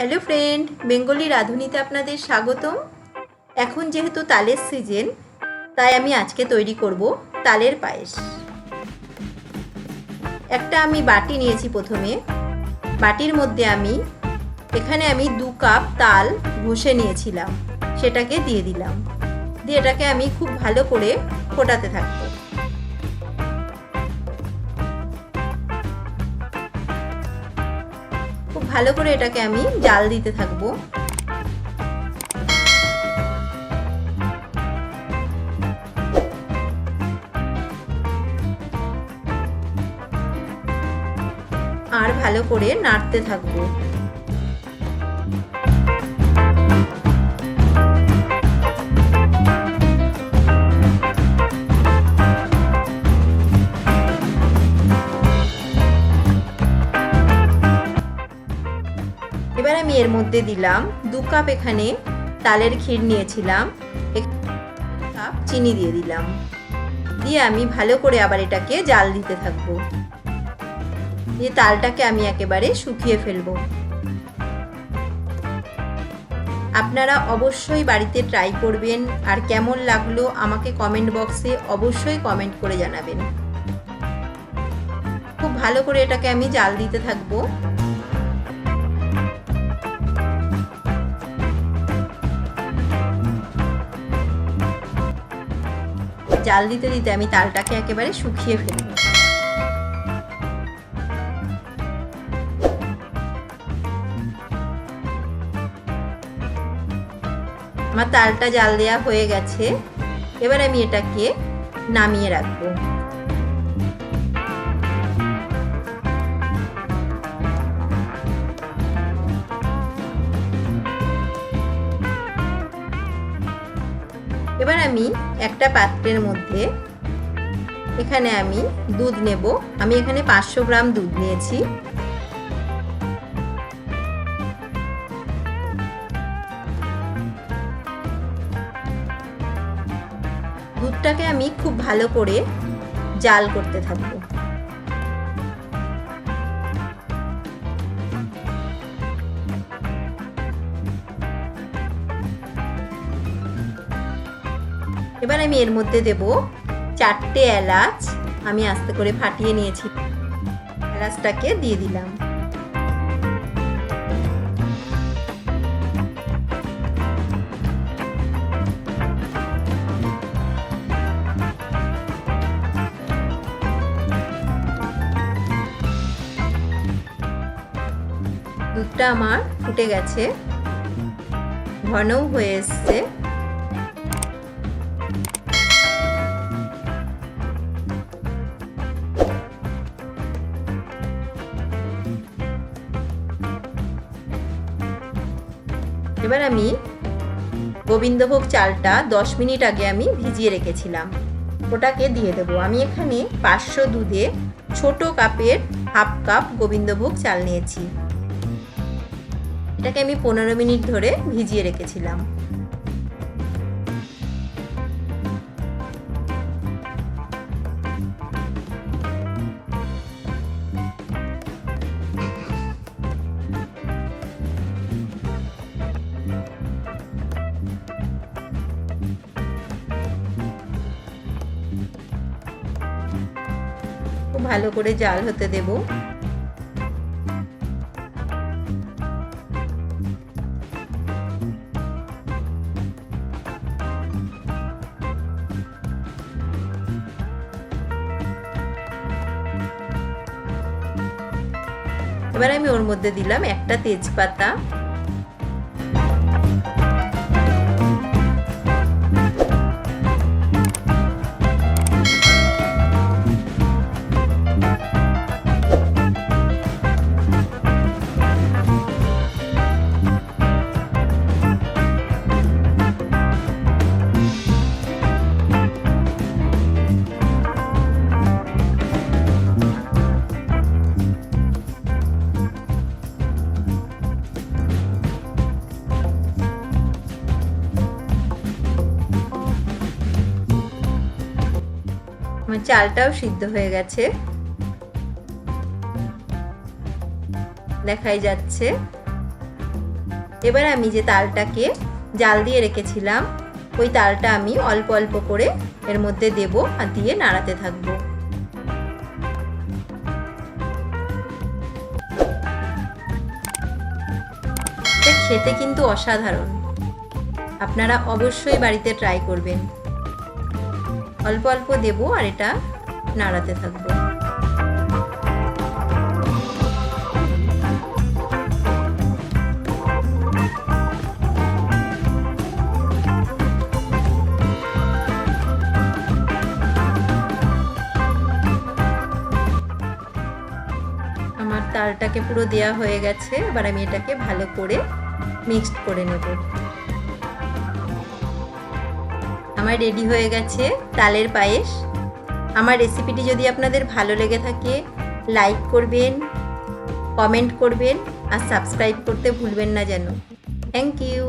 Hello friend, Bengali রাঁধুনিতে আপনাদের স্বাগতম। এখন যেহেতু তালের সিজন, তাই আমি আজকে তৈরি করব তালের পায়েস। একটা আমি বাটি নিয়েছি। প্রথমে বাটির মধ্যে এখানে আমি 2 কাপ তাল ঘষে নিয়েছিলাম, সেটাকে দিয়ে দিলাম। দিয়ে এটাকে আমি খুব ভালো করে ফোটাতে থাকবো। খুব ভালো করে এটাকে আমি জাল দিতে থাকবো। আর ভালো করে নাড়তে থাকবো। এবার আমি এর মধ্যে দিলাম 2 কাপ এখানে তালের ক্ষীর নিয়েছিলাম, 1 কাপ চিনি দিয়ে দিলাম। দিয়ে আমি ভালো করে আবার এটাকে জাল দিতে থাকবো। দিয়ে তালটাকে আমি একেবারে শুকিয়ে ফেলবো। আপনারা অবশ্যই বাড়িতে ট্রাই করবেন, আর কেমন লাগলো আমাকে কমেন্ট বক্সে অবশ্যই কমেন্ট করে জানাবেন। খুব ভালো করে এটাকে আমি জাল দিতে থাকবো। জাল দিতে দিতে আমি তালটাকে একেবারে শুকিয়ে ফেলব। আমার তালটা জাল দেওয়া হয়ে গেছে। এবার আমি এটাকে নামিয়ে রাখবো। এবার আমি একটা পাত্রের মধ্যে এখানে আমি দুধ নেব। আমি এখানে 500 গ্রাম দুধ নিয়েছি। দুধটাকে আমি খুব ভালো করে জাল করতে থাকবো। এবার আমি এর মধ্যে দেব 4টে এলাচ। আমি আস্তে করে ফাটিয়ে নিয়েছি। এলাচটাকে দিয়ে দিলাম। দুধটা আমার ফুটে গেছে, ঘনও হয়ে এসছে। এবার আমি গোবিন্দভোগ চালটা 10 মিনিট আগে আমি ভিজিয়ে রেখেছিলাম, ওটাকে দিয়ে দেবো। আমি এখানে 500 দুধে ছোট কাপের হাফ কাপ গোবিন্দভোগ চাল নিয়েছি। এটাকে আমি 15 মিনিট ধরে ভিজিয়ে রেখেছিলাম। খুব ভালো করে জাল হতে দেব। এবার আমি ওর মধ্যে দিলাম একটা তেজপাতা। আমার চালটাও সিদ্ধ হয়ে গেছে, দেখাই যাচ্ছে। এবার আমি যে তালটাকে জাল দিয়ে রেখেছিলাম ওই তালটা আমি অল্প অল্প করে এর মধ্যে দেব আর দিয়ে নাড়াতে থাকবো। এটা খেতে কিন্তু অসাধারণ, আপনারা অবশ্যই বাড়িতে ট্রাই করবেন। অল্প অল্প দেব আর এটা নাড়াতে থাকবো। আমার তালটাকে পুরো দেয়া হয়ে গেছে, এবার আমি এটাকে ভালো করে মিক্সড করে নেব। আমার রেডি হয়ে গেছে তালের পায়েস। আমার রেসিপিটি যদি আপনাদের ভালো লেগে থাকে লাইক করবেন, কমেন্ট করবেন আর সাবস্ক্রাইব করতে ভুলবেন না যেন। Thank you.